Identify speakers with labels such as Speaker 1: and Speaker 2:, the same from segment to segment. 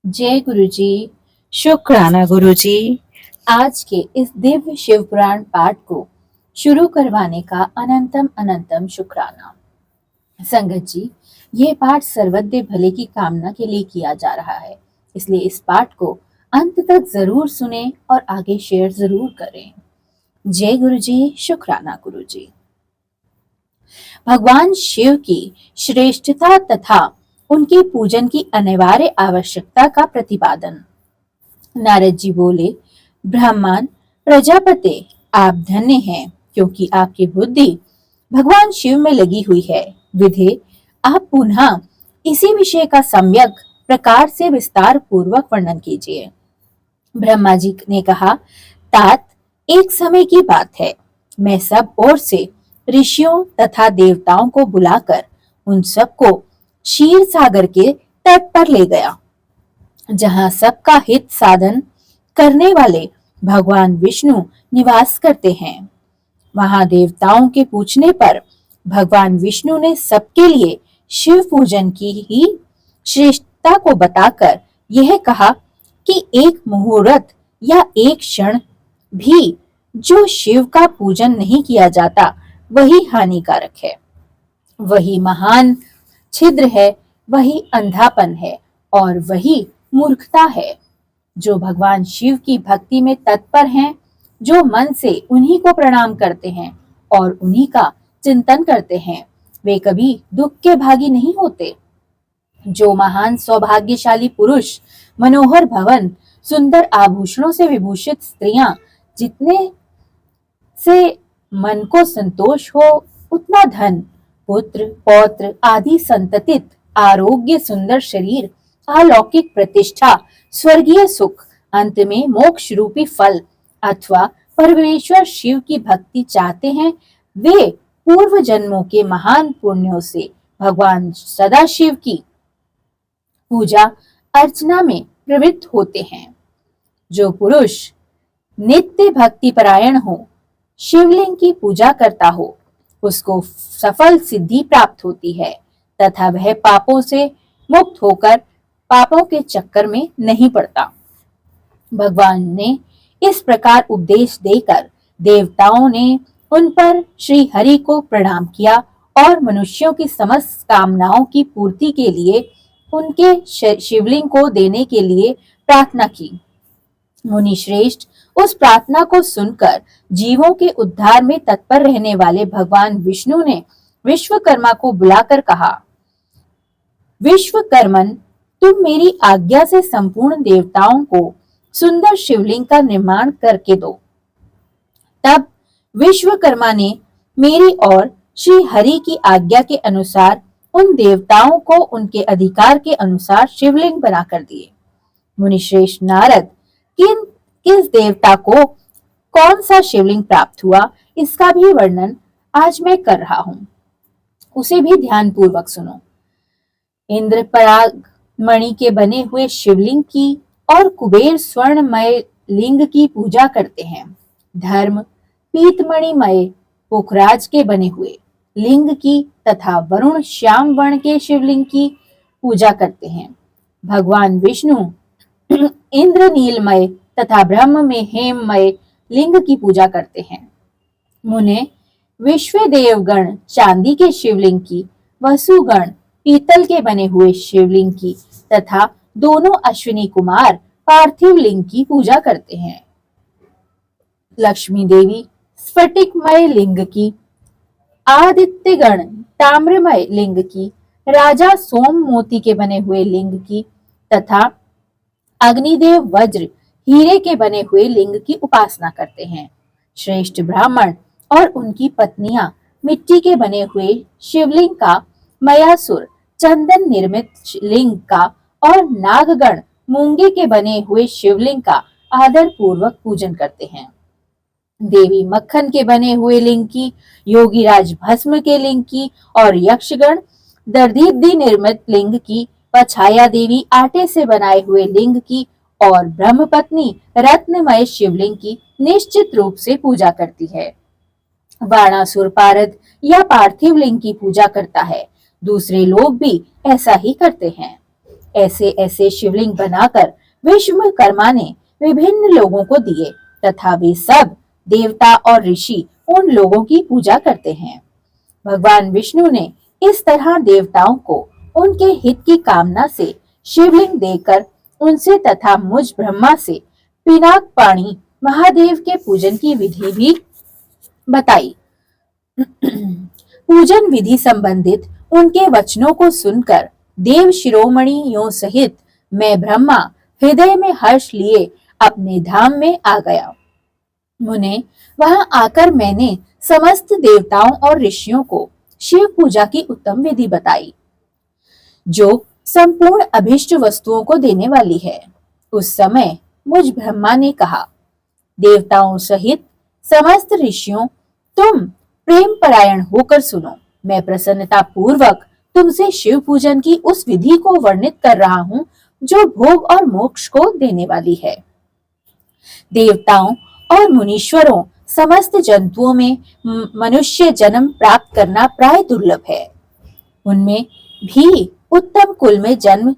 Speaker 1: जय गुरु जी। शुक्राना गुरु जी। आज के इस दिव्य शिव पुराण पाठ को शुरू करवाने का अनंतम अनंतम शुक्राना। संगत जी, ये पाठ सर्वद्य भले की कामना के लिए किया जा रहा है, इसलिए इस पाठ को अंत तक जरूर सुने और आगे शेयर जरूर करें। जय गुरु जी। शुक्राना गुरु जी। भगवान शिव की श्रेष्ठता तथा उनके पूजन की अनिवार्य आवश्यकता का प्रतिपादन। नारद जी बोले, ब्राह्मण प्रजापति, आप धन्य हैं क्योंकि आपकी बुद्धि भगवान शिव में लगी हुई है। विधे, आप पुनः इसी विषय का सम्यक प्रकार से विस्तार पूर्वक वर्णन कीजिए। ब्रह्मा जी ने कहा, तात, एक समय की बात है, मैं सब ओर से ऋषियों तथा देवताओं को बुलाकर उन सबको क्षीर सागर के तट पर ले गया, जहां सबका हित साधन करने वाले भगवान विष्णु निवास करते हैं। वहां देवताओं के पूछने पर भगवान विष्णु ने सबके लिए शिव पूजन की ही श्रेष्ठता को बताकर यह कहा कि एक मुहूर्त या एक क्षण भी जो शिव का पूजन नहीं किया जाता वही हानिकारक है, वही महान छिद्र है, वही अंधापन है और वही मूर्खता है। जो भगवान शिव की भक्ति में तत्पर हैं, जो मन से उन्हीं को प्रणाम करते हैं और उन्हीं का चिंतन करते हैं, वे कभी दुख के भागी नहीं होते। जो महान सौभाग्यशाली पुरुष, मनोहर भवन, सुंदर आभूषणों से विभूषित स्त्रियां, जितने से मन को संतोष हो उतना धन, पुत्र पौत्र आदि संततित, आरोग्य, सुंदर शरीर, अलौकिक प्रतिष्ठा, स्वर्गीय सुख, अंत में मोक्ष रूपी फल अथवा परमेश्वर शिव की भक्ति चाहते हैं, वे पूर्व जन्मों के महान पुण्यों से भगवान सदाशिव की पूजा अर्चना में प्रवृत्त होते हैं। जो पुरुष नित्य भक्ति परायण हो, शिवलिंग की पूजा करता हो, उसको सफल सिद्धि प्राप्त होती है तथा वह पापों से मुक्त होकर पापों के चक्कर में नहीं पड़ता। भगवान ने इस प्रकार उपदेश देकर देवताओं ने उन पर श्री हरि को प्रणाम किया और मनुष्यों की समस्त कामनाओं की पूर्ति के लिए उनके शिवलिंग को देने के लिए प्रार्थना की। मुनि श्रेष्ठ उस प्रार्थना को सुनकर जीवों के उद्धार में तत्पर रहने वाले भगवान विष्णु ने विश्वकर्मा को बुलाकर कहा, विश्वकर्मन, तुम मेरी आज्ञा से संपूर्ण देवताओं को सुंदर शिवलिंग का निर्माण करके दो। तब विश्वकर्मा ने मेरी और श्री हरि की आज्ञा के अनुसार उन देवताओं को उनके अधिकार के अनुसार शिवलिंग बनाकर दिए। मुनिश्रेष्ठ नारद, किस देवता को कौन सा शिवलिंग प्राप्त हुआ, इसका भी वर्णन आज मैं कर रहा हूं, उसे भी ध्यान पूर्वक सुनो। इंद्र पराग मणि के बने हुए शिवलिंग की और कुबेर स्वर्णमय लिंग की पूजा करते हैं। धर्म पीतमणिमय पुखराज के बने हुए लिंग की तथा वरुण श्याम वर्ण के शिवलिंग की पूजा करते हैं। भगवान विष्णु इंद्र नीलमय तथा ब्रह्म में हेममय लिंग की पूजा करते हैं। मुने विश्व देवगण चांदी के शिवलिंग की, वसुगण पीतल के बने हुए शिवलिंग की तथा दोनों अश्विनी कुमार पार्थिव लिंग की पूजा करते हैं। लक्ष्मी देवी स्फटिकमय लिंग की, आदित्यगण ताम्रमय लिंग की, राजा सोम मोती के बने हुए लिंग की तथा अग्निदेव वज्र हीरे के बने हुए लिंग की उपासना करते हैं। श्रेष्ठ ब्राह्मण और उनकी पत्नियां मिट्टी के बने हुए शिवलिंग का, मयासुर चंदन निर्मित लिंग का और नागगण मूंगे के बने हुए शिवलिंग का आदर पूर्वक पूजन करते हैं। देवी मक्खन के बने हुए लिंग की, योगीराज भस्म के लिंग की और यक्षगण दर्दीप्ति निर्मित लिंग की, पछाया देवी आटे से बनाए हुए लिंग की और ब्रह्मपत्नी रत्नमय शिवलिंग की निश्चित रूप से पूजा करती है। बाणासुर पारद या पार्थिव लिंग की पूजा करता है। दूसरे लोग भी ऐसा ही करते हैं। ऐसे ऐसे शिवलिंग बनाकर विश्वकर्मा ने विभिन्न लोगों को दिए तथा वे सब देवता और ऋषि उन लोगों की पूजा करते हैं। भगवान विष्णु ने इस तरह देवताओं को उनके हित की कामना से शिवलिंग देकर उनसे तथा मुझ ब्रह्मा से पिनाक पाणी महादेव के पूजन की विधि भी बताई। पूजन विधि संबंधित उनके वचनों को सुनकर देव शिरोमणियों सहित मैं ब्रह्मा हृदय में हर्ष लिए अपने धाम में आ गया। मुने, वहां आकर मैंने समस्त देवताओं और ऋषियों को शिव पूजा की उत्तम विधि बताई, जो संपूर्ण अभिष्ट वस्तुओं को देने वाली है। उस समय मुझ ब्रह्मा ने कहा, देवताओं सहित समस्त ऋषियों, तुम प्रेम परायण होकर सुनो। मैं प्रसन्नता पूर्वक तुमसे शिव पूजन की उस विधि को वर्णित कर रहा हूँ जो भोग और मोक्ष को देने वाली है। देवताओं और मुनीश्वरों समस्त जंतुओं में मनुष्य जन्म प्राप्त करना प्राय दुर्लभ है। उनमें भी उत्तम कुल में जन्म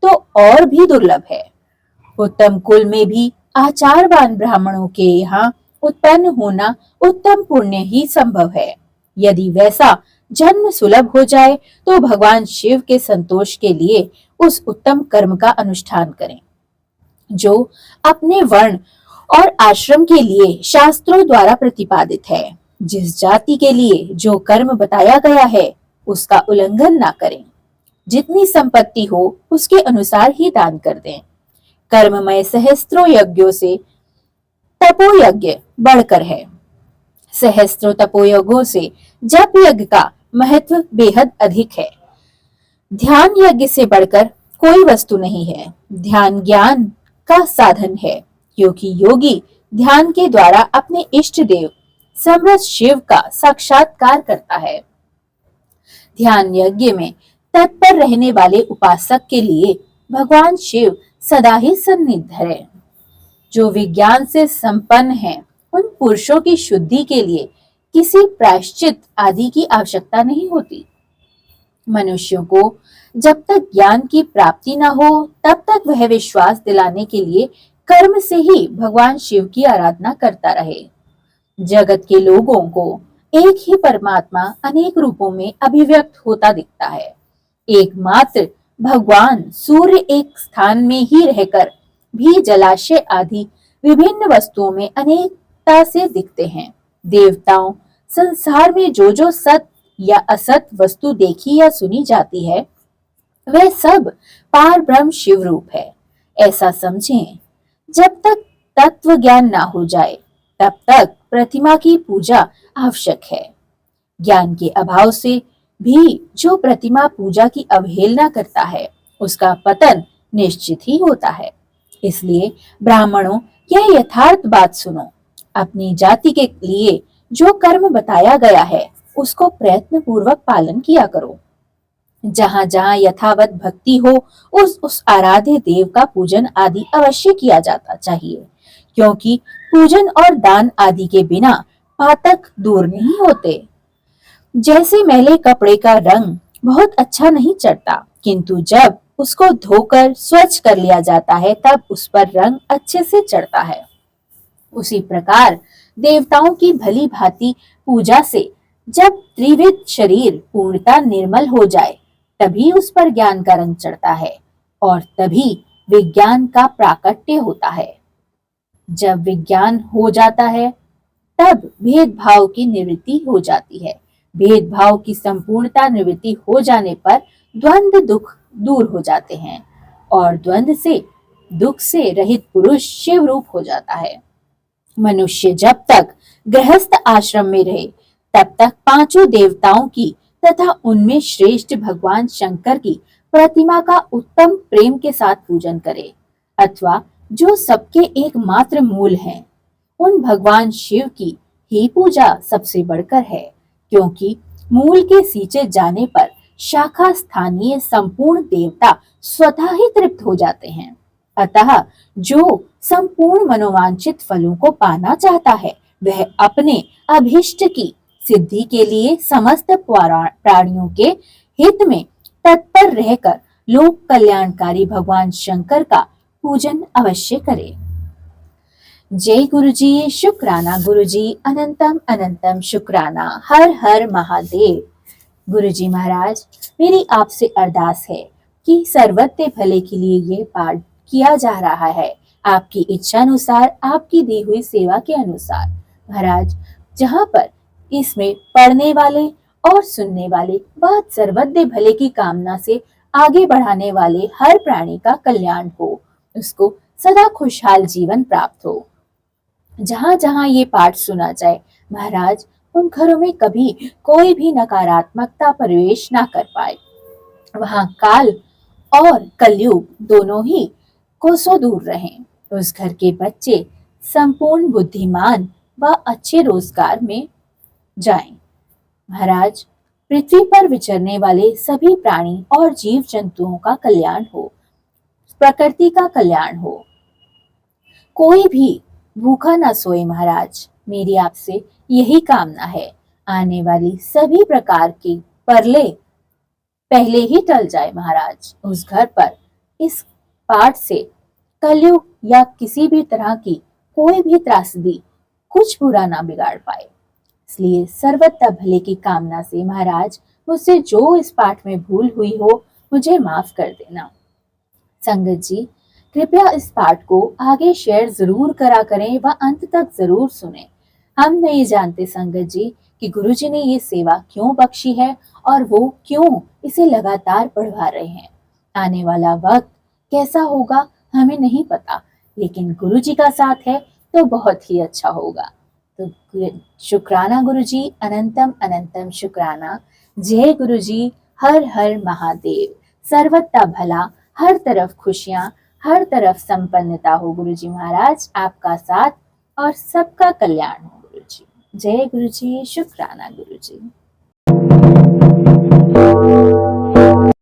Speaker 1: तो और भी दुर्लभ है। उत्तम कुल में भी आचारवान ब्राह्मणों के यहाँ उत्पन्न होना उत्तम पुण्य ही संभव है। यदि वैसा जन्म सुलभ हो जाए तो भगवान शिव के संतोष के लिए उस उत्तम कर्म का अनुष्ठान करें, जो अपने वर्ण और आश्रम के लिए शास्त्रों द्वारा प्रतिपादित है। जिस जाति के लिए जो कर्म बताया गया है उसका उल्लंघन ना करें। जितनी संपत्ति हो उसके अनुसार ही दान कर दें। कर्ममय सहस्त्रों यज्ञों से तपोयज्ञ बढ़कर है। सहस्त्रों तपोयज्ञों से जप यज्ञ का महत्व बेहद अधिक है। ध्यान यज्ञ से बढ़कर कोई वस्तु नहीं है। ध्यान ज्ञान का साधन है, क्योंकि योगी ध्यान के द्वारा अपने इष्ट देव समर्थ शिव का साक्षात्कार करता है। ध्यान यज्ञ में तत्पर रहने वाले उपासक के लिए भगवान शिव सदा ही सन्निध है। जो विज्ञान से संपन्न है, उन पुरुषों की शुद्धि के लिए किसी प्रायश्चित आदि की आवश्यकता नहीं होती। मनुष्यों को जब तक ज्ञान की प्राप्ति न हो तब तक वह विश्वास दिलाने के लिए कर्म से ही भगवान शिव की आराधना करता रहे। जगत के लोगों को एक ही परमात्मा अनेक रूपों में अभिव्यक्त होता दिखता है। एकमात्र भगवान सूर्य एक स्थान में ही रहकर भी जलाशय आदि विभिन्न वस्तुओं में अनेकता से दिखते हैं। देवताओं संसार में जो जो सत या असत वस्तु देखी या सुनी जाती है वह सब पार ब्रह्म शिव रूप है, ऐसा समझें। जब तक तत्व ज्ञान ना हो जाए तब तक प्रतिमा की पूजा आवश्यक है। ज्ञान के अभाव से भी जो प्रतिमा पूजा की अवहेलना करता है उसका पतन निश्चित ही होता है। इसलिए ब्राह्मणों, यह यथार्थ बात सुनो। अपनी जाति के लिए जो कर्म बताया गया है उसको प्रयत्न पूर्वक पालन किया करो। जहाँ जहाँ यथावत भक्ति हो उस आराध्य देव का पूजन आदि अवश्य किया जाता चाहिए, क्योंकि पूजन और दान आदि के बिना पातक दूर नहीं होते। जैसे मैले कपड़े का रंग बहुत अच्छा नहीं चढ़ता, किंतु जब उसको धोकर स्वच्छ कर लिया जाता है तब उस पर रंग अच्छे से चढ़ता है। उसी प्रकार देवताओं की भली भांति पूजा से जब त्रिविध शरीर पूर्णता निर्मल हो जाए तभी उस पर ज्ञान का रंग चढ़ता है और तभी विज्ञान का प्राकट्य होता है। जब विज्ञान हो जाता है तब भेदभाव की निवृत्ति हो जाती है। भेदभाव की संपूर्णता निवृत्ति हो जाने पर द्वंद्व दुख दूर हो जाते हैं और द्वंद्व से दुख से रहित पुरुष शिव रूप हो जाता है। मनुष्य जब तक गृहस्थ आश्रम में रहे तब तक पांचों देवताओं की तथा उनमें श्रेष्ठ भगवान शंकर की प्रतिमा का उत्तम प्रेम के साथ पूजन करे, अथवा जो सबके एकमात्र मूल हैं, उन भगवान शिव की ही पूजा सबसे बढ़कर है, क्योंकि मूल के सींचे जाने पर शाखा स्थानीय संपूर्ण देवता स्वतः ही तृप्त हो जाते हैं। अतः जो संपूर्ण मनोवांछित फलों को पाना चाहता है वह अपने अभिष्ट की सिद्धि के लिए समस्त प्राणियों के हित में तत्पर रहकर लोक कल्याणकारी भगवान शंकर का पूजन अवश्य करें। जय गुरुजी, शुक्राना गुरुजी, अनंतम अनंतम शुक्राना, हर हर महादेव। गुरुजी महाराज, मेरी आपसे अरदास है कि सर्वत्र भले के लिए ये पाठ किया जा रहा है, आपकी इच्छा अनुसार, आपकी दी हुई सेवा के अनुसार। महाराज, जहाँ पर इसमें पढ़ने वाले और सुनने वाले बात सर्वत्र भले की कामना से आगे बढ़ाने वाले हर प्राणी का कल्याण हो, उसको सदा खुशहाल जीवन प्राप्त हो। जहां जहां ये पाठ सुना जाए महाराज, उन घरों में कभी कोई भी नकारात्मकता प्रवेश ना कर पाए। वहां काल और कलयुग दोनों ही कोसों दूर रहें। उस घर के बच्चे संपूर्ण बुद्धिमान व अच्छे रोजगार में जाएं। महाराज, पृथ्वी पर विचरने वाले सभी प्राणी और जीव जंतुओं का कल्याण हो, प्रकृति का कल्याण हो, कोई भी भूखा ना सोए। महाराज, मेरी आपसे यही कामना है। आने वाली सभी प्रकार की परले पहले ही टल जाए महाराज। उस घर पर इस पाठ से कलयुग या किसी भी तरह की कोई भी त्रासदी कुछ बुरा ना बिगाड़ पाए। इसलिए सर्वत्र भले की कामना से महाराज, मुझसे जो इस पाठ में भूल हुई हो मुझे माफ कर देना। संगत जी, कृपया इस पाठ को आगे शेयर जरूर करा करें व अंत तक जरूर सुने। हम नहीं जानते संगत जी कि गुरुजी ने ये सेवा क्यों बख्शी है और वो क्यों इसे लगातार बढ़वा रहे हैं। आने वाला वक्त कैसा होगा हमें नहीं पता, लेकिन गुरुजी का साथ है तो बहुत ही अच्छा होगा। तो शुक्राना गुरुजी, अनंतम अनंतम शुक्राना। जय गुरुजी, हर हर महादेव। सर्वत्र भला, हर तरफ खुशियां, हर तरफ संपन्नता हो गुरुजी महाराज। आपका साथ और सबका कल्याण हो गुरुजी। जय गुरुजी, शुक्राना गुरुजी।